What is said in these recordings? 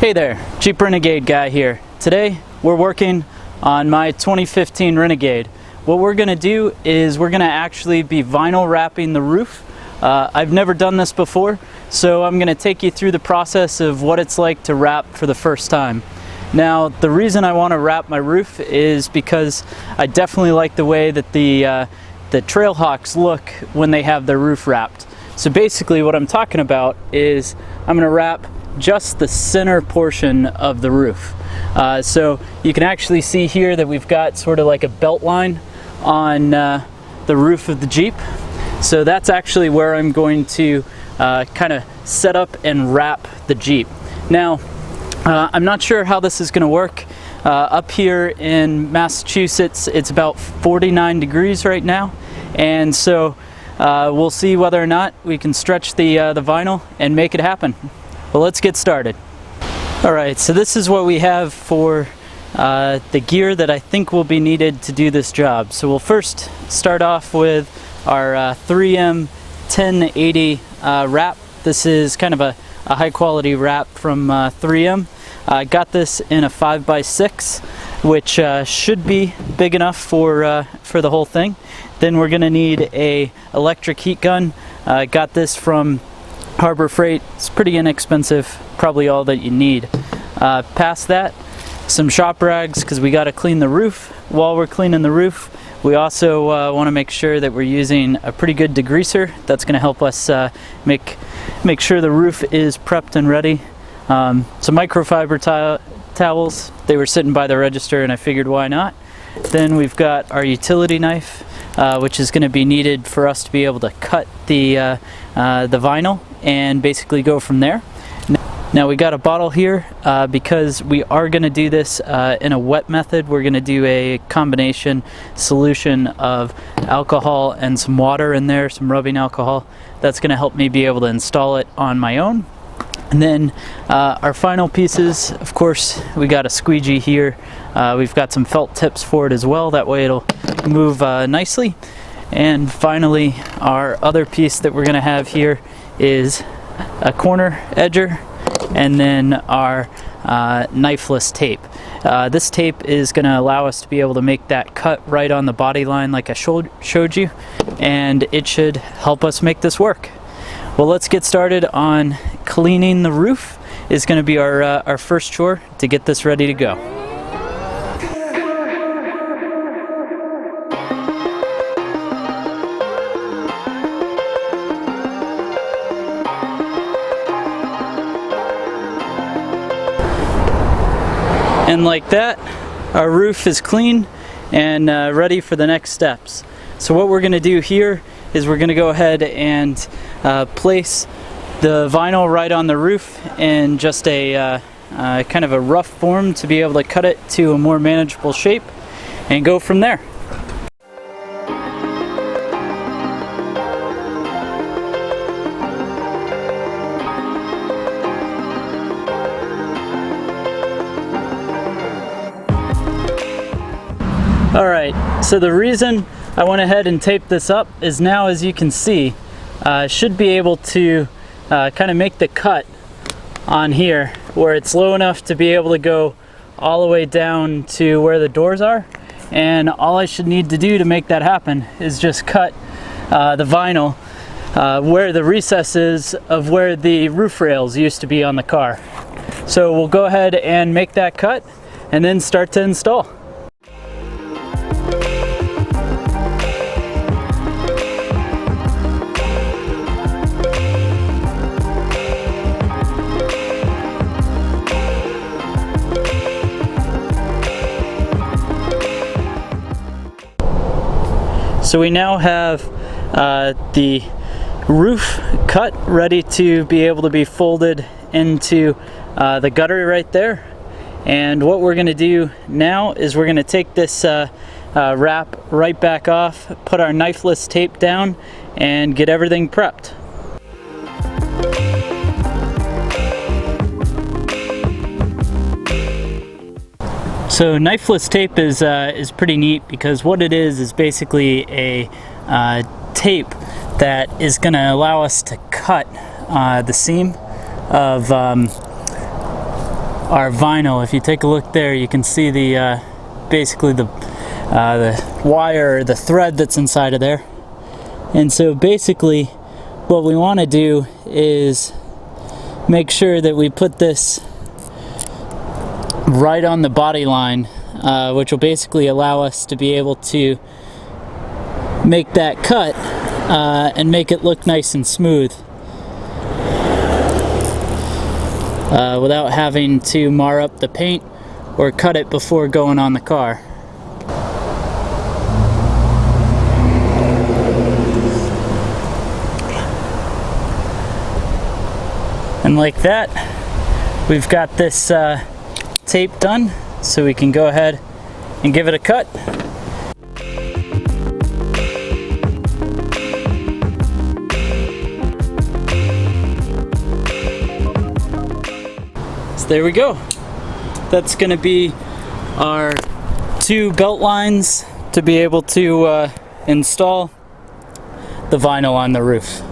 Hey there, Jeep Renegade guy here. Today we're working on my 2015 Renegade. What we're going to do is we're going to actually be vinyl wrapping the roof. I've never done this before, so I'm going to take you through the process of what it's like to wrap for the first time. Now, the reason I want to wrap my roof is because I definitely like the way that the Trailhawks look when they have their roof wrapped. So basically what I'm talking about is I'm going to wrap just the center portion of the roof. So you can actually see here that we've got sort of like a belt line on the roof of the Jeep. So that's actually where I'm going to kind of set up and wrap the Jeep. Now, I'm not sure how this is going to work. Up here in Massachusetts, it's about 49 degrees right now, and so we'll see whether or not we can stretch the vinyl and make it happen. Well, let's get started. Alright, so this is what we have for the gear that I think will be needed to do this job. So we'll first start off with our 3M 1080 wrap. This is kind of a high quality wrap from 3M. I got this in a 5x6, which should be big enough for the whole thing. Then we're going to need a electric heat gun. I got this from Harbor Freight. It's pretty inexpensive, probably all that you need. Past that, some shop rags, because we got to clean the roof. While we're cleaning the roof, we also want to make sure that we're using a pretty good degreaser. That's going to help us make sure the roof is prepped and ready. Some microfiber towels. They were sitting by the register and I figured why not. Then we've got our utility knife, which is going to be needed for us to be able to cut the vinyl and basically go from there. Now we got a bottle here because we are going to do this in a wet method. We're going to do a combination solution of alcohol and some water in there, some rubbing alcohol. That's going to help me be able to install it on my own. And then our final pieces, of course, we got a squeegee here. We've got some felt tips for it as well. That way it'll move nicely. And finally, our other piece that we're going to have here is a corner edger, and then our knifeless tape. This tape is going to allow us to be able to make that cut right on the body line like I showed you, and it should help us make this work. Well, let's get started on cleaning the roof. Is going to be our first chore to get this ready to go. And like that, our roof is clean and ready for the next steps. So what we're going to do here is we're going to go ahead and place the vinyl right on the roof in just a kind of a rough form to be able to cut it to a more manageable shape and go from there. Alright, so the reason I went ahead and taped this up is now, as you can see, should be able to kind of make the cut on here where it's low enough to be able to go all the way down to where the doors are. And all I should need to do to make that happen is just cut the vinyl where the recess is of where the roof rails used to be on the car. So we'll go ahead and make that cut and then start to install. So we now have the roof cut, ready to be able to be folded into the gutter right there. And what we're going to do now is we're going to take this wrap right back off, put our knifeless tape down, and get everything prepped. So knifeless tape is pretty neat because what it is basically a tape that is going to allow us to cut the seam of our vinyl. If you take a look there, you can see the basically the wire, or the thread that's inside of there. And so basically what we want to do is make sure that we put this right on the body line, which will basically allow us to be able to make that cut and make it look nice and smooth without having to mar up the paint or cut it before going on the car. And like that, we've got this tape done, so we can go ahead and give it a cut. So there we go. That's going to be our 2 belt lines to be able to install the vinyl on the roof.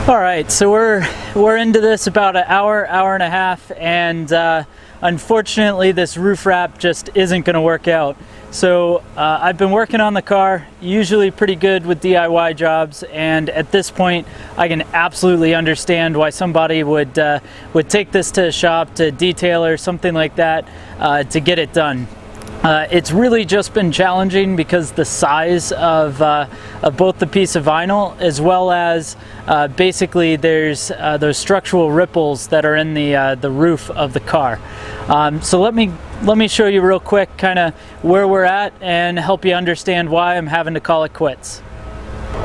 All right, so we're into this about an hour and a half, and unfortunately this roof wrap just isn't going to work out. So I've been working on the car, usually pretty good with DIY jobs, and at this point I can absolutely understand why somebody would take this to a shop, to detail or something like that, to get it done. It's really just been challenging because the size of both the piece of vinyl, as well as basically there's those structural ripples that are in the roof of the car. So let me show you real quick kind of where we're at and help you understand why I'm having to call it quits.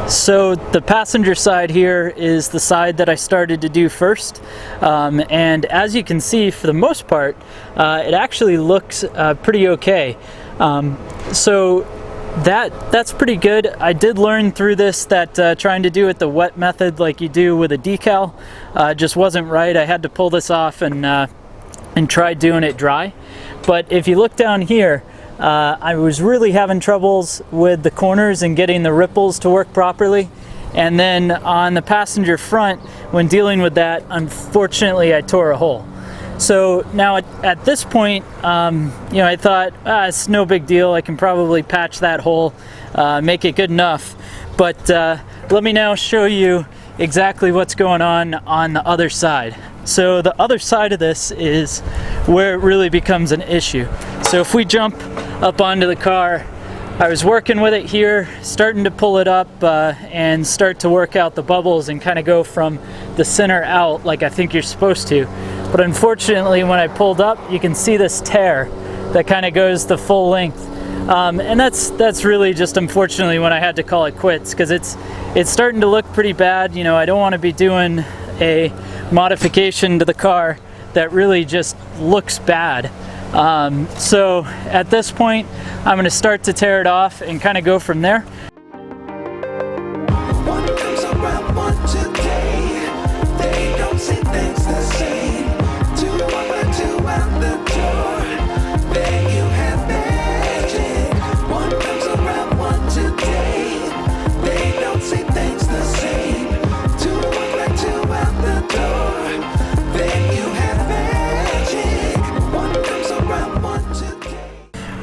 So the passenger side here is the side that I started to do first, and as you can see, for the most part it actually looks pretty okay. So that's pretty good. I did learn through this that trying to do it the wet method like you do with a decal just wasn't right. I had to pull this off and try doing it dry. But if you look down here, I was really having troubles with the corners and getting the ripples to work properly. And then on the passenger front, when dealing with that, unfortunately I tore a hole. So now at this point, you know, I thought, it's no big deal. I can probably patch that hole, make it good enough. But let me now show you exactly what's going on the other side. So the other side of this is where it really becomes an issue. So if we jump up onto the car, I was working with it here, starting to pull it up and start to work out the bubbles and kind of go from the center out like I think you're supposed to. But unfortunately, when I pulled up, you can see this tear that kind of goes the full length. And that's really just unfortunately when I had to call it quits, because it's starting to look pretty bad. You know, I don't want to be doing a modification to the car that really just looks bad. So at this point, I'm going to start to tear it off and kind of go from there.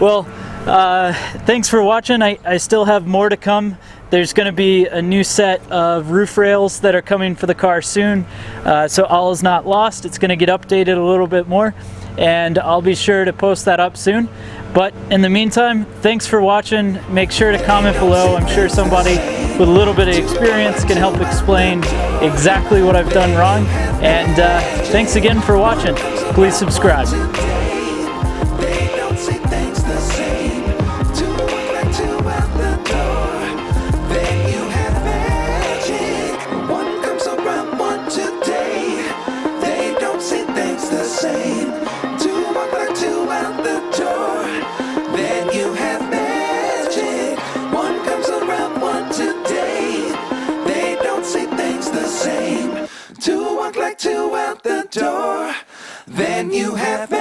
Well, thanks for watching. I still have more to come. There's going to be a new set of roof rails that are coming for the car soon, so all is not lost. It's going to get updated a little bit more, and I'll be sure to post that up soon. But in the meantime, thanks for watching. Make sure to comment below. I'm sure somebody with a little bit of experience can help explain exactly what I've done wrong. And thanks again for watching. Please subscribe. Two walk like two out the door, then you have